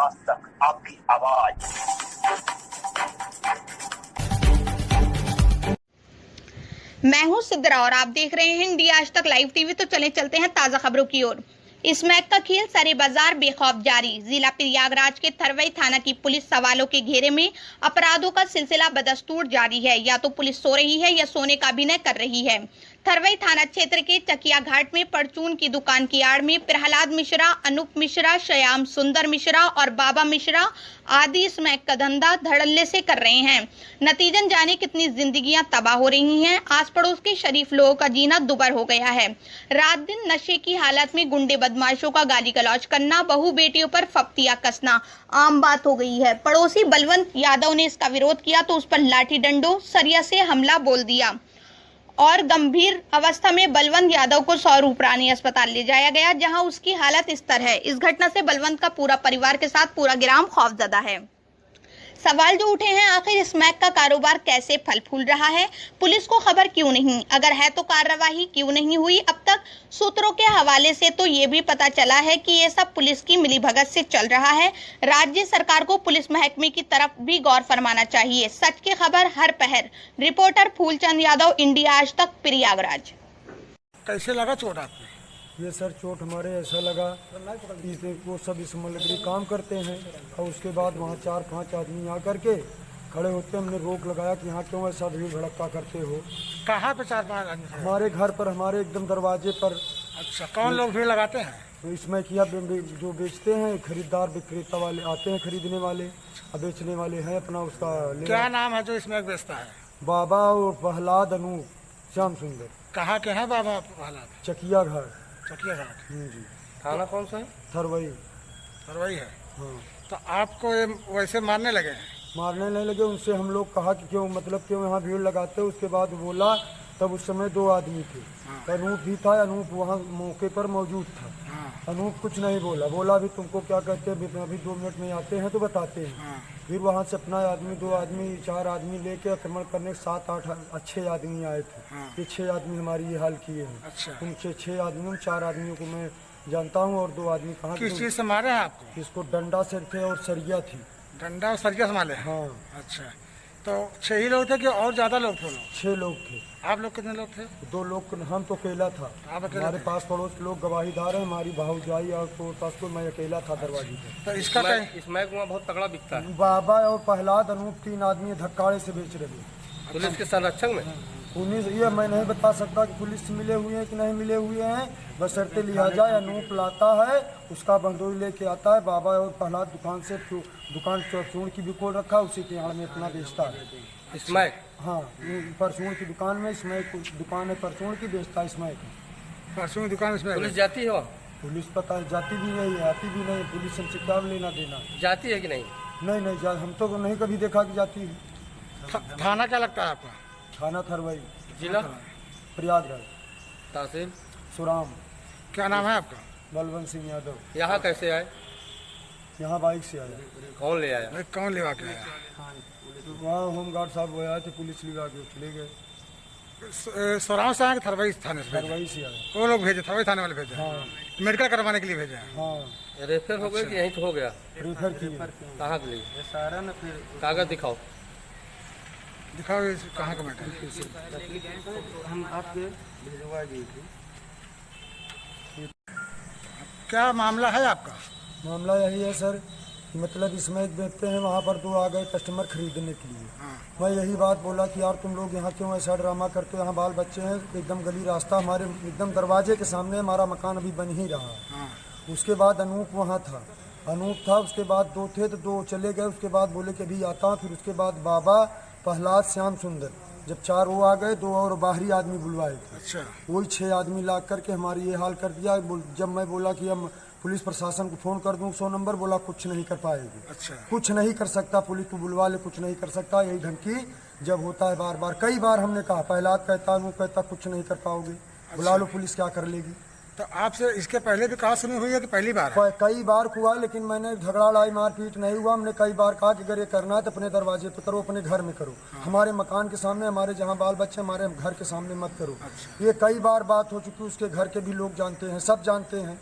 आज तक आपकी आवाज। मैं हूं सिद्रा और आप देख रहे हैं इंडिया आज तक लाइव टीवी। तो चलते हैं ताजा खबरों की ओर। स्मैक का खेल सरे बाजार बेखौफ जारी। जिला प्रयागराज के थरवई थाना की पुलिस सवालों के घेरे में अपराधों का सिलसिला बदस्तूर जारी है। या तो पुलिस सो रही है या सोने का अभिनय कर रही है। थरवई थाना क्षेत्र के चकिया घाट में परचून की दुकान की आड़ में प्रहलाद मिश्रा, अनूप मिश्रा, श्याम सुंदर मिश्रा और बाबा मिश्रा आदि स्मैक का धंधा धड़ल्ले से कर रहे हैं। नतीजन जाने कितनी जिंदगियां तबाह हो रही हैं। आस पड़ोस के शरीफ लोगों का जीना दुभर हो गया है। रात दिन नशे की हालत में गुंडे बदमाशों का गाली गलौज करना, बहू बेटियों पर फप्तियां कसना आम बात हो गई है। पड़ोसी बलवंत यादव ने इसका विरोध किया तो उस पर लाठी डंडों सरिया से हमला बोल दिया और गंभीर अवस्था में बलवंत यादव को स्वरूप रानी अस्पताल ले जाया गया, जहां उसकी हालत स्थिर है। इस घटना से बलवंत का पूरा परिवार के साथ पूरा ग्राम खौफजदा है। सवाल जो उठे हैं, आखिर स्मैक का कारोबार कैसे फल फूल रहा है? पुलिस को खबर क्यों नहीं? अगर है तो कार्रवाई क्यों नहीं हुई अब तक? सूत्रों के हवाले से तो ये भी पता चला है कि ये सब पुलिस की मिलीभगत से चल रहा है। राज्य सरकार को पुलिस महकमे की तरफ भी गौर फरमाना चाहिए। सच की खबर हर पहर। रिपोर्टर फूलचंद यादव, इंडिया आज तक, प्रयागराज। कैसे लगा चोट आपको? ये सर चोट हमारे ऐसा लगा वो सब इस लकड़ी काम करते हैं और उसके बाद वहाँ 4-5 आदमी आकर के खड़े होते, हमने रोक लगाया कि यहाँ क्यों ऐसा भीड़ भड़क्का करते हो। कहाँ पे 4-5 आदमी? हमारे घर पर, हमारे एकदम दरवाजे पर। अच्छा, कौन लोग भीड़ लगाते हैं? तो इसमें किया जो बेचते हैं, खरीदार विक्रेता वाले आते हैं, खरीदने वाले और बेचने वाले हैं अपना उसका। क्या नाम है जो इसमें बेचता है? बाबा और प्रहलाद, अनूप, श्याम सुंदर। कहाँ के हैं बाबा प्रहलाद? चकिया घाट। चकिया घाट जी। थाना कौन सा है? थरवई है। हाँ। तो आपको ये वैसे मारने लगे? मारने नहीं लगे। उनसे हम लोग कहा कि क्यों, मतलब क्यों यहाँ भीड़ लगाते हो। उसके बाद बोला, तब उस समय 2 आदमी थे। हाँ। अनूप भी था, अनूप वहाँ मौके पर मौजूद था। हाँ। अनूप कुछ नहीं बोला अभी तुमको क्या कहते हैं, अभी 2 मिनट में आते हैं तो बताते हैं। हाँ। फिर वहाँ से अपना 2 आदमी 4 आदमी लेके आक्रमण करने 7-8 अच्छे आदमी आए थे। हाँ। ये 6 आदमी हमारी ये हाल किए हैं। अच्छा। उनसे 6 आदमियों, 4 आदमियों को मैं जानता हूँ और 2 आदमी कहाँ। किस चीज से मारे हैं आपको? इसको डंडा से थे और सरिया थी। डंडा और सरिया से मारे? हाँ। अच्छा, तो 6 ही लोग थे कि और ज्यादा लोग थे? 6 लोग थे। आप लोग कितने लोग थे? 2 लोग। हम तो अकेला था। आप अकेला? हमारे पास पड़ोस के लोग गवाहीदार हैं, हमारी भाऊजाई और तो पास को मैं अकेला था दरवाजे पे। तो इसका स्मैक वहाँ बहुत तगड़ा बिकता है। बाबा और प्रहलाद, अनूप 3 आदमी धक्काड़े से बेच रहे। पुलिस के संरक्षण में? पुलिस ये मैं नहीं बता सकता कि पुलिस से मिले हुए हैं कि नहीं मिले हुए हैं, बशर्ते लिया जाए। अनूप लाता है, उसका बंदूक लेके आता है। बाबा और प्रहलाद दुकान से दुकान चूर्ण की भी खोल रखा, उसी के आड़ में अपना बेचता है स्मैक। हाँ, परचून की दुकान में स्मैक दुकान है, परचून की बेचता है स्मैक। परसों की दुकान में पुलिस जाती है वहाँ? पुलिस पता है जाती भी नहीं है, आती भी नहीं। पुलिस हमसे क्या लेना देना? जाती है कि नहीं? नहीं हम तो नहीं कभी देखा कि जाती है। थाना क्या लगता है आपका? थाना थरवई, जिला प्रयागराज, तहसील सुराम। क्या नाम है आपका? बलवंत सिंह यादव। यहाँ कैसे आए? यहाँ बाइक से आया। कौन ले आया? भाई कौन लेवा के आया? वहाँ होमगार्ड साहब वो आए थे, पुलिस लगा के चले गए। सोराव से आए? थरवई थाने से? थरवई से आए। वो लोग भेजे, थरवई थाने वाले भेजे? हाँ। मेडिकल करवाने के लिए भेजे हैं? हाँ। रेफर हो गए कि यहीं तो हो गया? रेफर किए। कहाँ के लिए? कागज दिखाओ। दिखाओ कहाँ का मैटर? हम आपके भिजवा दिए थे। क्या मामला है आपका? मामला यही है सर, मतलब इसमें एक बेचते हैं, वहाँ पर 2 आ गए कस्टमर खरीदने के लिए। मैं यही बात बोला कि यार तुम लोग यहाँ क्यों ऐसा ड्रामा करते हो, यहाँ बाल बच्चे हैं, एकदम गली रास्ता हमारे एकदम दरवाजे के सामने हमारा मकान अभी बन ही रहा है। उसके बाद अनूप वहाँ था, उसके बाद 2 थे तो 2 चले गए। उसके बाद बोले कि अभी आता हूँ। फिर उसके बाद बाबा, प्रहलाद, श्याम सुंदर, जब 4 वो आ गए, 2 और बाहरी आदमी बुलवाए थे। अच्छा। वही 6 आदमी ला करके हमारी ये हाल कर दिया। जब मैं बोला कि हम पुलिस प्रशासन को फ़ोन कर दूं 100 नंबर, बोला कुछ नहीं कर पाएगी। अच्छा। कुछ नहीं कर सकता, पुलिस को बुलवा ले, कुछ नहीं कर सकता। यही धमकी जब होता है बार बार, कई बार हमने कहा, प्रहलाद कहता, अनूप कहता, कुछ नहीं कर पाओगे। बुला लो, पुलिस क्या कर लेगी। तो आपसे इसके पहले भी कहा सुनी हुई है कि पहली बार है? कई बार हुआ, लेकिन मैंने झगड़ा लड़ाई मारपीट नहीं हुआ। हमने कई बार कहा कि अगर ये करना है तो अपने दरवाजे पे करो, अपने घर में करो। हमारे मकान के सामने, हमारे जहाँ बाल बच्चे, हमारे घर के सामने मत करो। ये कई बार बात हो चुकी, उसके घर के भी लोग जानते हैं, सब जानते हैं।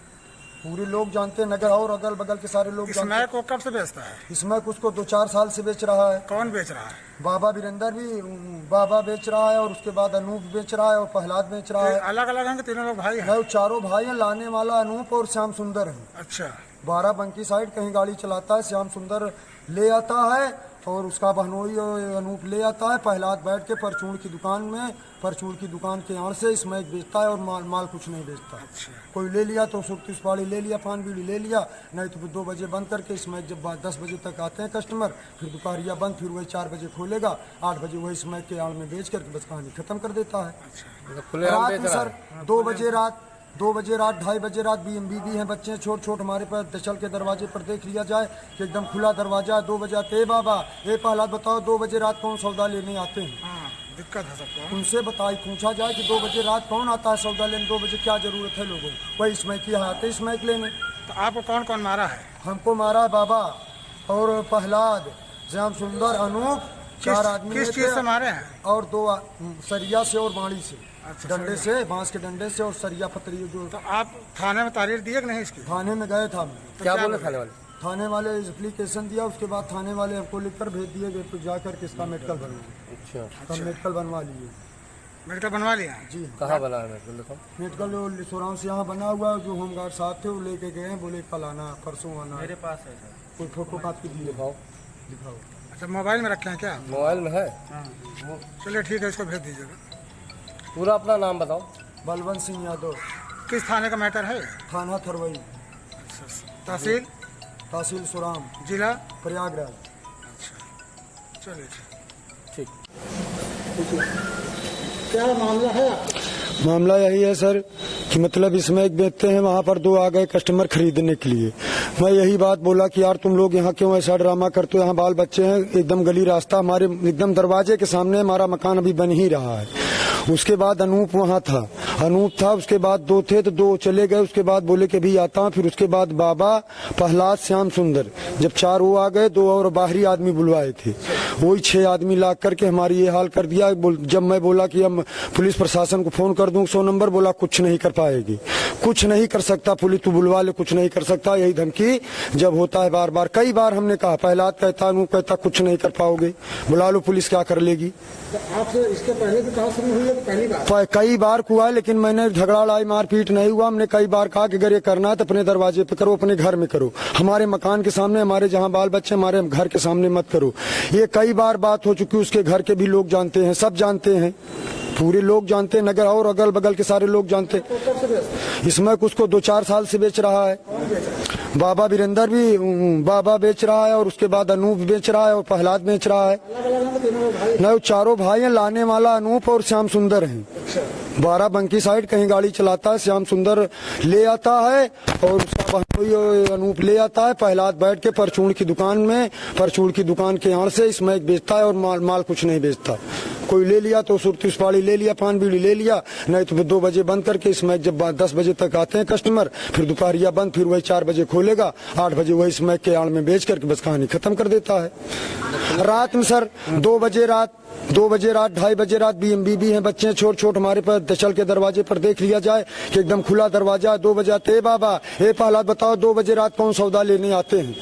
पूरे लोग जानते हैं, नगर और अगल बगल के सारे लोग जानते हैं। स्मैक को कब से बेचता है? इसमें उसको 2-4 साल से बेच रहा है। कौन बेच रहा है? बाबा वीरेंद्र भी बाबा बेच रहा है, और उसके बाद अनूप बेच रहा है, और प्रहलाद बेच रहा है। अलग अलग हैं कि तीनों लोग भाई हैं? नहीं, चारों भाई हैं। लाने वाला अनूप और श्याम सुंदर है। अच्छा। बाराबंकी साइड कहीं गाड़ी चलाता है, श्याम सुंदर ले आता है, और उसका बहनोई अनूप ले आता है। प्रहलाद बैठ के परचून की दुकान में, परचून की दुकान के आड़ से स्मैक बेचता है, और माल कुछ नहीं बेचता। अच्छा। कोई ले लिया तो सुरती सुपारी ले लिया, पान बीड़ी ले लिया, नहीं तो फिर 2 बजे बंद करके स्मैक, जब 10 बजे तक आते हैं कस्टमर, फिर दुकारिया बंद, फिर वही 4 बजे खोलेगा, 8 बजे वही स्मैक के आड़ में बेच करके बस कहानी खत्म कर देता है। रात में सर 2 बजे रात, 2:30 बजे रात बीबी हैं, बच्चे हैं छोट छोट, हमारे पास दशल के दरवाजे पर देख लिया जाए कि एकदम खुला दरवाजा है। 2 बजे आते, बाबा ये प्रहलाद बताओ 2 बजे रात कौन सौदा लेने आते हैं? हाँ, दिक्कत है सबको। उनसे पूछा जाए कि 2 बजे रात कौन आता है सौदा लेने? 2 बजे क्या जरूरत है लोगों को? वही स्मैक की आते स्मैक लेने। तो आपको कौन कौन मारा है? हमको मारा है बाबा और प्रहलाद, श्याम सुंदर, अनूप, 4 आदमी किस चीज से मारे हैं? और 2 सरिया से और बाड़ी से। अच्छा, डंडे से, बांस के डंडे से और सरिया पतरी जो। तो आप थाने में तारीख दिए कि नहीं इसकी? थाने में गए था। क्या बोले थाने वाले? थाने वाले एप्लीकेशन दिया, उसके बाद थाने वाले हमको लिखकर भेज दिए गए, तो जाकर के इसका मेडिकल बनवा। अच्छा। मेडिकल बनवा लिए। मेडिकल बनवा लिया? जी। कहाँ बना है मेडिकल जो सोराम से यहाँ बना हुआ है, जो होमगार्ड साहब थे वो लेके गए हैं, बोले कल आना, परसों आना। मेरे पास है सर। कोई फोटो कापी दिए? दिखाओ। अच्छा, मोबाइल में रखे हैं क्या? मोबाइल में है। चलिए ठीक है, इसको भेज दीजिएगा। पूरा अपना नाम बताओ। बलवंत सिंह यादव। किस थाने का मैटर है? थाना थरवई, तहसील? तहसील सोराम, जिला? प्रयागराज। चलिए ठीक। क्या मामला है? मामला यही है सर कि मतलब इसमें एक बेचते हैं, वहाँ पर 2 आ गए कस्टमर खरीदने के लिए। मैं यही बात बोला कि यार तुम लोग यहाँ क्यों ऐसा ड्रामा करते हो? यहाँ बाल बच्चे हैं, एकदम गली रास्ता हमारे एकदम दरवाजे के सामने, हमारा मकान अभी बन ही रहा है। उसके बाद अनूप वहाँ था, उसके बाद 2 थे तो 2 चले गए। उसके बाद बोले कि भी आता हूँ। फिर उसके बाद बाबा, प्रहलाद, श्याम सुंदर, जब 4 वो आ गए, 2 और बाहरी आदमी बुलवाए थे, वही 6 आदमी ला करके हमारी ये हाल कर दिया। जब मैं बोला कि हम पुलिस प्रशासन को फोन कर दूं 100 नंबर, बोला कुछ नहीं कर पाएगी, कुछ नहीं कर सकता, पुलिस तू बुलवा ले, कुछ नहीं कर सकता। यही धमकी जब होता है बार बार, कई बार हमने कहा, प्रहलाद कहता, अनूप कहता कुछ नहीं कर पाओगे, बुला लो पुलिस, क्या कर लेगी। तो आपसे इसके पहले भी कहा शुरू हुई है? पहली बार? कई बार हुआ है, लेकिन मैंने झगड़ा लड़ाई मारपीट नहीं हुआ। हमने कई बार कहा कि अगर ये करना है तो अपने दरवाजे पे करो, अपने घर में करो, हमारे मकान के सामने, हमारे जहाँ बाल बच्चे, हमारे घर के सामने मत करो। ये कई बार बात हो चुकी, उसके घर के भी लोग जानते हैं, सब जानते हैं, पूरे लोग जानते हैं, नगर और अगल बगल के सारे लोग जानते हैं। इसमें उसको 2-4 साल से बेच रहा है। बाबा वीरेंद्र भी बाबा बेच रहा है, और उसके बाद अनूप बेच रहा है, और प्रहलाद बेच रहा है। नहीं, चारों भाई हैं। लाने वाला अनूप और श्याम सुंदर हैं। बाराबंकी साइड कहीं गाड़ी चलाता है, श्याम सुंदर ले आता है, और उसका बहनोई अनूप ले आता है। प्रहलाद बैठ के परचून की दुकान में, परचून की दुकान के आड़ से स्मैक बेचता है, और माल कुछ नहीं बेचता। कोई ले लिया तो सुरती सुपारी ले लिया, पान बीड़ी ले लिया, नहीं तो फिर 2 बजे बंद करके स्मैक, जब 10 बजे तक आते हैं कस्टमर, फिर दुकारिया बंद, फिर वही 4 बजे खोलेगा, 8 बजे वही स्मैक के आड़ में बेच करके बस कहानी खत्म कर देता है। रात में सर 2 बजे रात, 2:30 बजे रात बीबी हैं, बच्चे हैं छोट छोट, हमारे पास दशल के दरवाजे पर देख लिया जाए कि एकदम खुला दरवाजा है। 2 बजे आते, बाबा ये प्रहलाद बताओ 2 बजे रात कौन सौदा लेने आते हैं?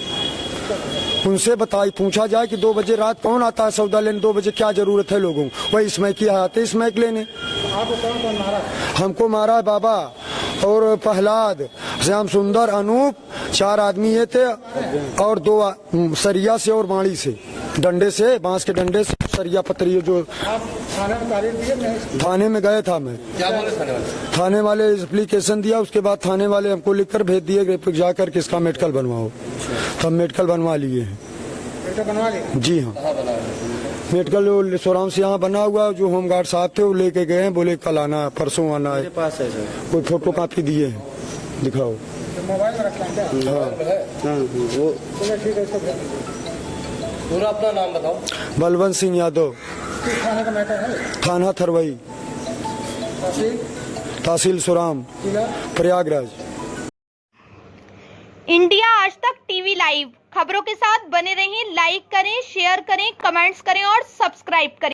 उनसे पूछा जाए कि 2 बजे रात कौन आता है सौदा लेने? 2 बजे क्या जरूरत है लोगों को? वही स्मैक की आते स्मैक लेने। आपको कौन कौन मारा? हमको मारा है बाबा और प्रहलाद, श्याम सुंदर, अनूप, 4 आदमी ये थे, और 2 सरिया से और बाड़ी से, डंडे से, बांस के डंडे से, सरिया पतरी जो। आप थाने में तारीख दिए नहीं? थाने में गए था मैं। क्या बोले थाने वाले? थाने वाले एप्लीकेशन दिया, उसके बाद थाने वाले हमको लिखकर भेज दिए गए, जाकर के इसका मेडिकल बनवाओ। तो हम मेडिकल बनवा लिए हैं। मेडिकल बनवा लिया? जी हाँ, मेडिकल सोराम से यहाँ बना हुआ, जो होमगार्ड साहब थे वो लेके गए हैं, बोले कल आना, परसों आना है। पास है सर। कोई फोटो कापी दिए हैं, दिखाओ। तो मोबाइल में रखा है क्या? हाँ, वो चलिए ठीक है, इसको भेज दीजिए। पूरा अपना नाम बताओ। बलवंत सिंह यादव। किस थाने का मैटर है? थाना थरवई, तहसील? तहसील सोराम, जिला? प्रयागराज। इंडिया आज तक टीवी लाइव खबरों के साथ बने रहें। लाइक करें, शेयर करें, कमेंट्स करें और सब्सक्राइब करें।